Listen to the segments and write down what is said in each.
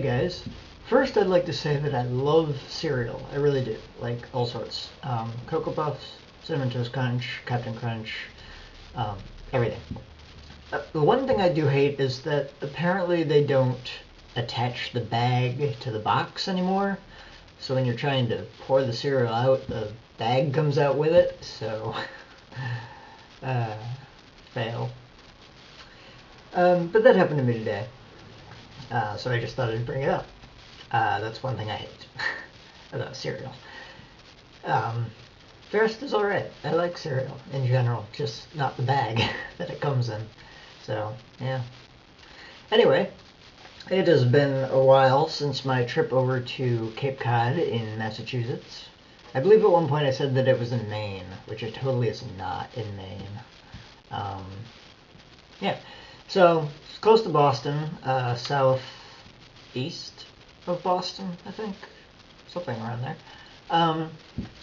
guys. First, I'd like to say that I love cereal. I really do. Like all sorts. Cocoa Puffs, Cinnamon Toast Crunch, Captain Crunch, everything. The one thing I do hate is that apparently they don't attach the bag to the box anymore. So when you're trying to pour the cereal out, the bag comes out with it. So, fail. But that happened to me today. So I just thought I'd bring it up. That's one thing I hate about cereal. The rest is alright. I like cereal in general, just not the bag that it comes in. So, yeah. Anyway, it has been a while since my trip over to Cape Cod in Massachusetts. I believe at one point I said that it was in Maine, which it totally is not in Maine. Yeah. So, it's close to Boston, southeast of Boston, I think. Something around there.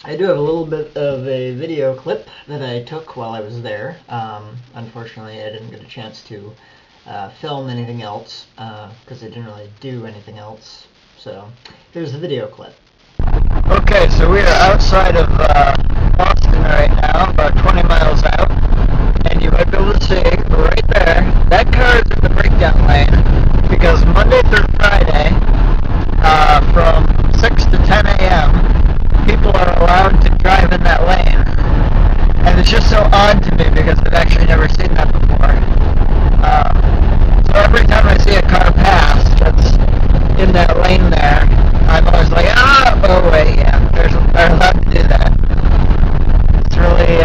I do have a little bit of a video clip that I took while I was there. Unfortunately, I didn't get a chance to film anything else, because I didn't really do anything else. So, here's the video clip. Okay, so we are outside of Boston right now, about 20 miles out. And you might be able to see right there, that car is in the breakdown lane because Monday through Friday, from 6 to 10 a.m., people are allowed to drive in that lane. And it's just so odd to me because I've actually never seen that before. So every time I see a car pass that's in that lane there, I'm always like, oh wait, yeah, they're allowed to do that. It's really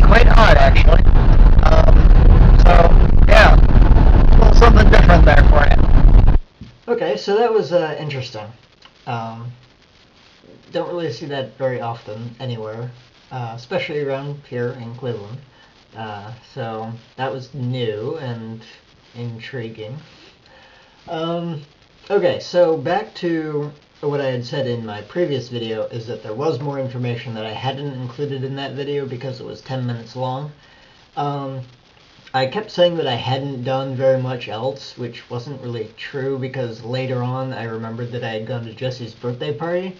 quite odd, actually. So, yeah, a little something different there for you. Okay, so that was interesting. Don't really see that very often anywhere, especially around here in Cleveland. So that was new and intriguing. Okay, so back to what I had said in my previous video is that there was more information that I hadn't included in that video because it was 10 minutes long. I kept saying that I hadn't done very much else, which wasn't really true because later on I remembered that I had gone to Jesse's birthday party.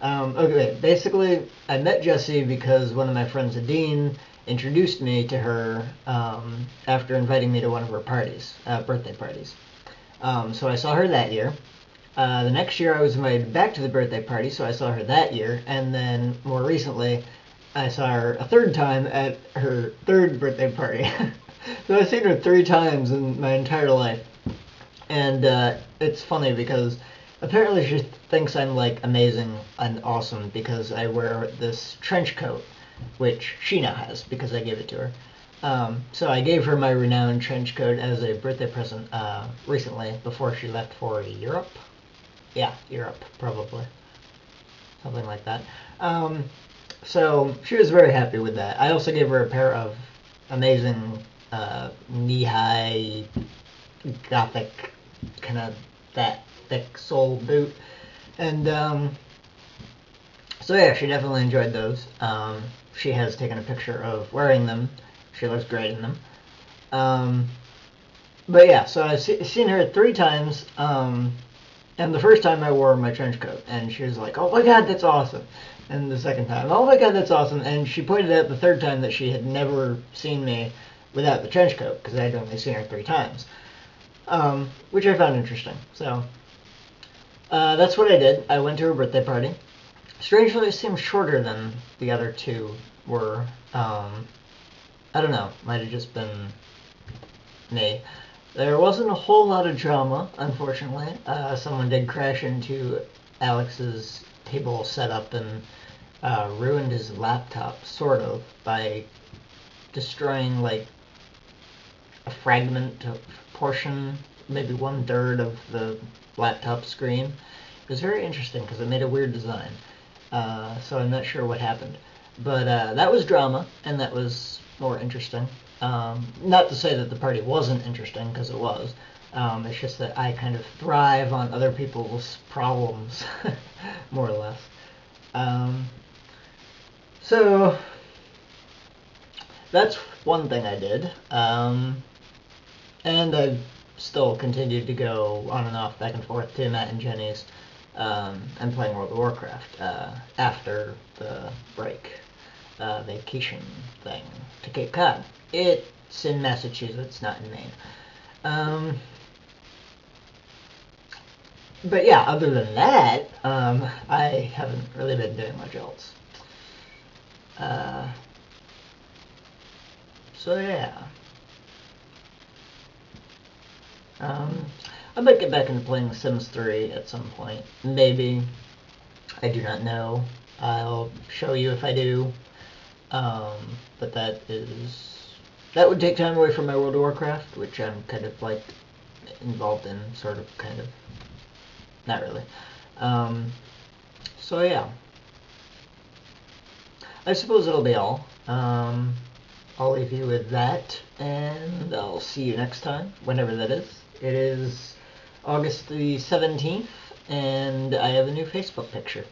Okay, basically I met Jessie because one of my friends, Adine, introduced me to her after inviting me to one of her parties, birthday parties. So I saw her that year. The next year I was invited back to the birthday party, so I saw her that year, and then more recently I saw her a third time at her third birthday party. So I've seen her 3 times in my entire life. And it's funny because apparently she thinks I'm like amazing and awesome because I wear this trench coat, which she now has because I gave it to her. So I gave her my renowned trench coat as a birthday present recently before she left for Europe. Yeah, Europe, probably. Something like that. So she was very happy with that. I also gave her a pair of amazing knee-high gothic kind of that thick sole boot. And so yeah, she definitely enjoyed those. She has taken a picture of wearing them. She looks great in them. But yeah, so I've seen her 3 times. And the first time I wore my trench coat, and she was like, oh my god, that's awesome. And the second time, oh my god, that's awesome. And she pointed out the third time that she had never seen me without the trench coat, because I had only seen her 3 times. Which I found interesting. So, that's what I did. I went to her birthday party. Strangely, it seemed shorter than the other 2 were. I don't know. Might have just been me. There wasn't a whole lot of drama, unfortunately. Someone did crash into Alex's table setup and ruined his laptop, sort of, by destroying, like, a fragment of portion, maybe 1/3 of the laptop screen. It was very interesting because it made a weird design. So I'm not sure what happened. But that was drama, and that was more interesting. Not to say that the party wasn't interesting, because it was. It's just that I kind of thrive on other people's problems, more or less. So, that's one thing I did. And I've still continued to go on and off, back and forth to Matt and Jenny's, and playing World of Warcraft after the break, vacation thing to Cape Cod. It's in Massachusetts, not in Maine. But yeah, other than that, I haven't really been doing much else. So yeah. I might get back into playing Sims 3 at some point. Maybe. I do not know. I'll show you if I do. But that would take time away from my World of Warcraft, which I'm kind of like involved in, sort of, kind of. Not really. So yeah. I suppose it'll be all. I'll leave you with that, and I'll see you next time, whenever that is. It is August the 17th, and I have a new Facebook picture.